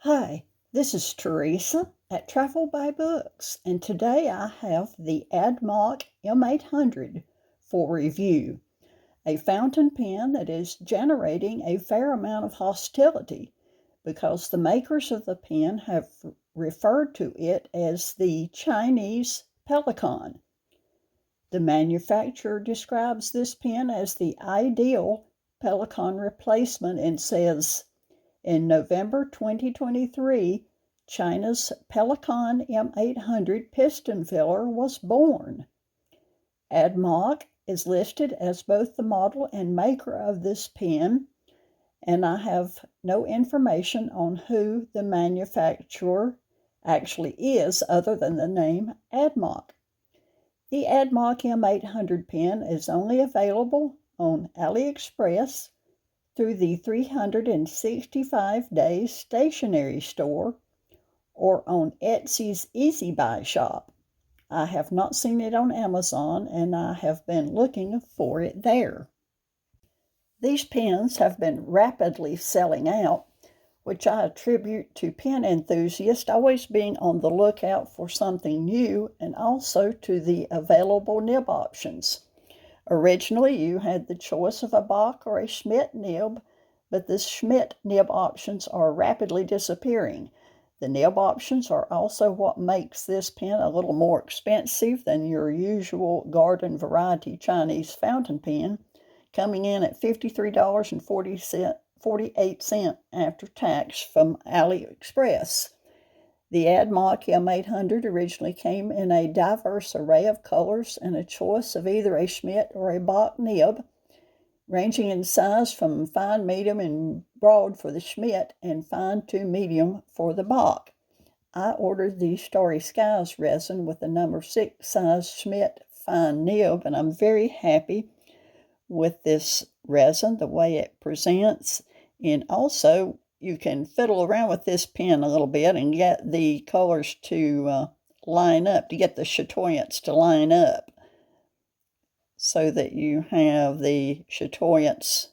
Hi, this is Teresa at Travel by Books, and today I have the Admok M800 for review, a fountain pen that is generating a fair amount of hostility because the makers of the pen have referred to it as the Chinese Pelikan. The manufacturer describes this pen as the ideal Pelikan replacement and says, in November 2023, China's Pelikan M800 piston filler was born. Admok is listed as both the model and maker of this pen, and I have no information on who the manufacturer actually is other than the name Admok. The Admok M800 pen is only available on AliExpress through the 365 Days stationery store or on Etsy's Easy Buy shop. I have not seen it on Amazon, and I have been looking for it there. These pens have been rapidly selling out, which I attribute to pen enthusiasts always being on the lookout for something new, and also to the available nib options. Originally, you had the choice of a Bock or a Schmidt nib, but the Schmidt nib options are rapidly disappearing. The nib options are also what makes this pen a little more expensive than your usual garden variety Chinese fountain pen, coming in at $53.48 after tax from AliExpress. The Admok M800 originally came in a diverse array of colors and a choice of either a Schmidt or a Bock nib, ranging in size from fine, medium, and broad for the Schmidt and fine to medium for the Bock. I ordered the Starry Skies resin with the number 6 size Schmidt fine nib, and I'm very happy with this resin, the way it presents, and also you can fiddle around with this pen a little bit and get the colors to line up, to get the chatoyance to line up so that you have the chatoyance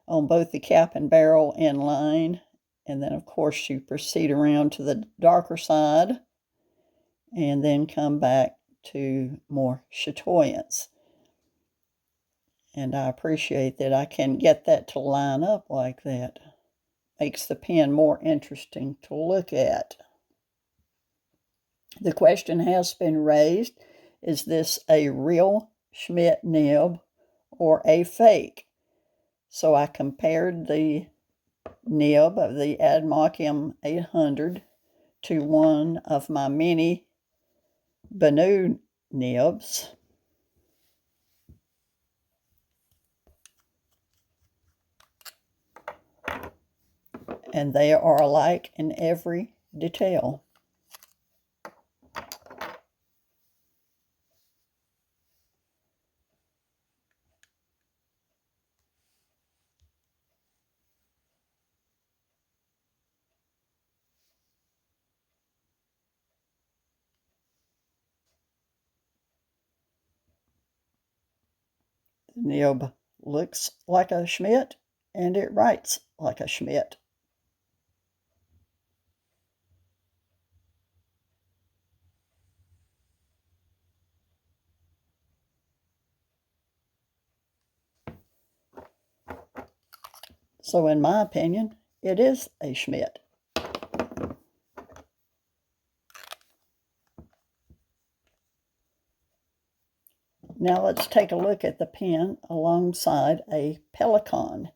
on both the cap and barrel in line. And then, of course, you proceed around to the darker side and then come back to more chatoyance. And I appreciate that I can get that to line up like that. Makes the pen more interesting to look at. The question has been raised, is this a real Schmidt nib or a fake? So I compared the nib of the Admok M800 to one of my mini Banu nibs. And they are alike in every detail. The nib looks like a Schmidt, and it writes like a Schmidt. So in my opinion, it is a Schmidt. Now let's take a look at the pen alongside a Pelikan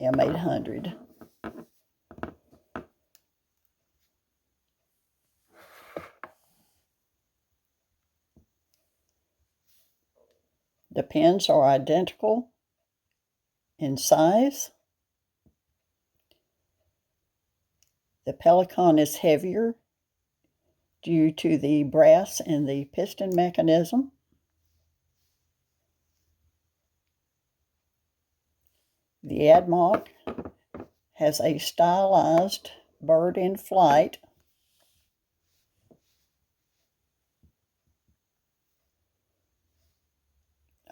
M800. The pens are identical in size. The Pelikan is heavier due to the brass in the piston mechanism. The Admok has a stylized bird in flight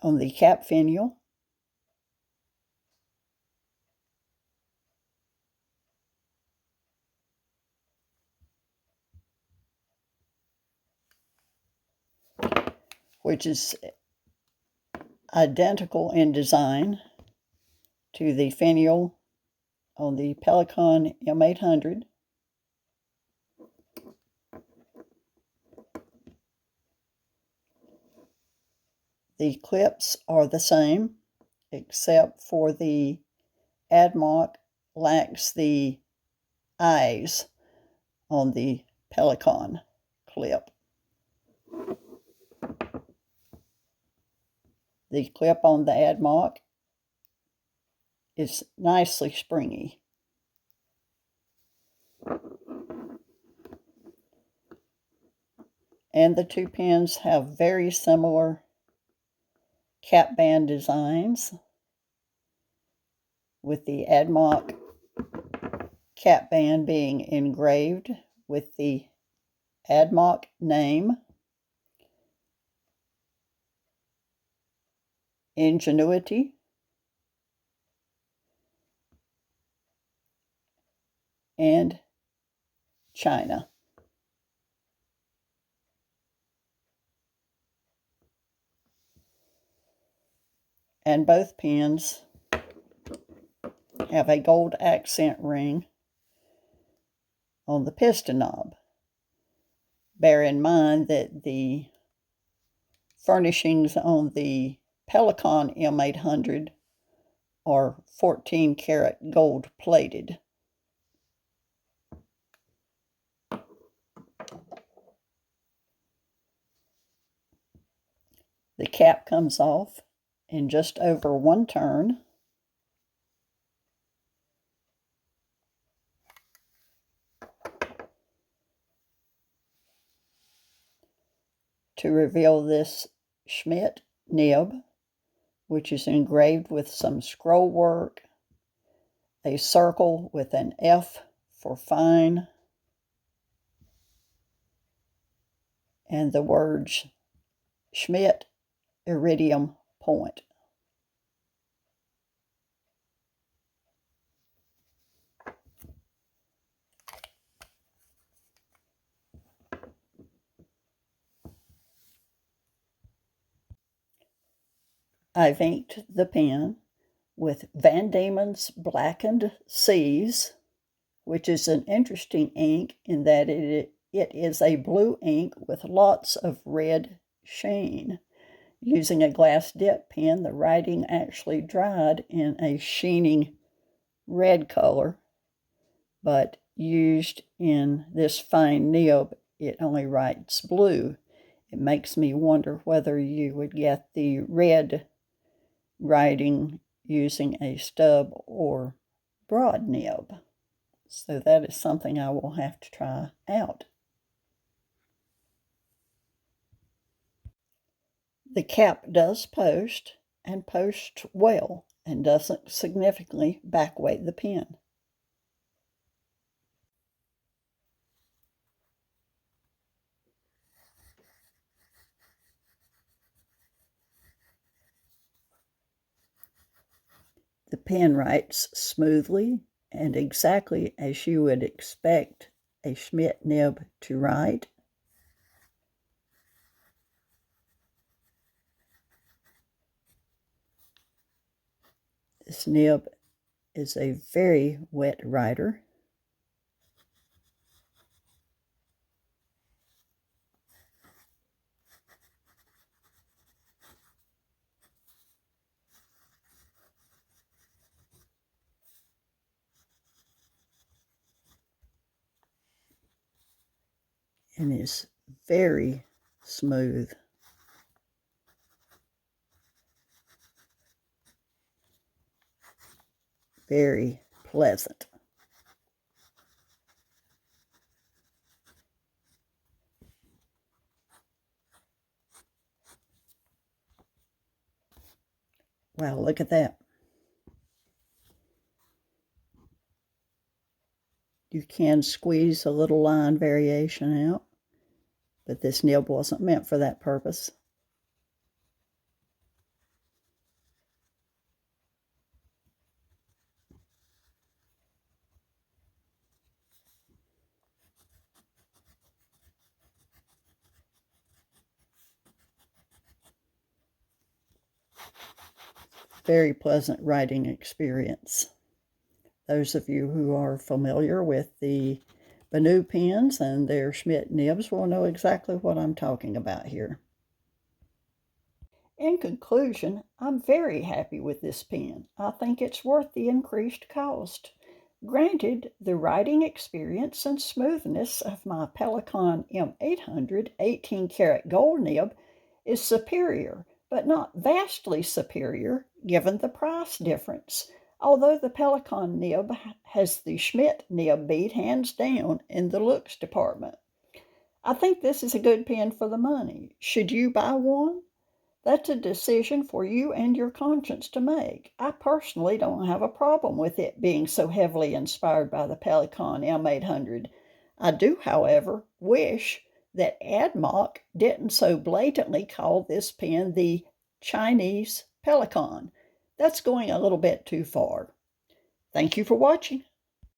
on the cap finial. which is identical in design to the finial on the Pelikan M800. The clips are the same, except for the Admok lacks the eyes on the Pelikan clip. The clip on the Admok is nicely springy. And the two pins have very similar cap band designs, with the Admok cap band being engraved with the Admok name, Ingenuity, and China. And both pins have a gold accent ring on the piston knob. Bear in mind that the furnishings on the Pelikan M800 are 14 karat gold plated. The cap comes off in just over one turn. To reveal this Schmidt nib, which is engraved with some scroll work, a circle with an F for fine, and the words Schmidt Iridium Point. I've inked the pen with Van Diemen's Blackened Seas, which is an interesting ink in that it is a blue ink with lots of red sheen. Using a glass dip pen, the writing actually dried in a sheening red color, but used in this fine nib, it only writes blue. It makes me wonder whether you would get the red writing using a stub or broad nib. So that is something I will have to try out. The cap does post, and posts well, and doesn't significantly backweight the pen. The pen writes smoothly and exactly as you would expect a Schmidt nib to write. This nib is a very wet writer. And is very smooth. Very pleasant. Wow, look at that. You can squeeze a little line variation out, but this nib wasn't meant for that purpose. very pleasant writing experience. Those of you who are familiar with the Benu pens and their Schmidt nibs will know exactly what I'm talking about here. In conclusion, I'm very happy with this pen. I think it's worth the increased cost. Granted, the writing experience and smoothness of my Pelikan M800 18-karat gold nib is superior, but not vastly superior given the price difference, although the Pelikan nib has the Schmidt nib beat hands down in the looks department. I think this is a good pen for the money. Should you buy one? That's a decision for you and your conscience to make. I personally don't have a problem with it being so heavily inspired by the Pelikan M800. I do, however, wish that Admok didn't so blatantly call this pen the Chinese Pelikan. That's going a little bit too far. Thank you for watching.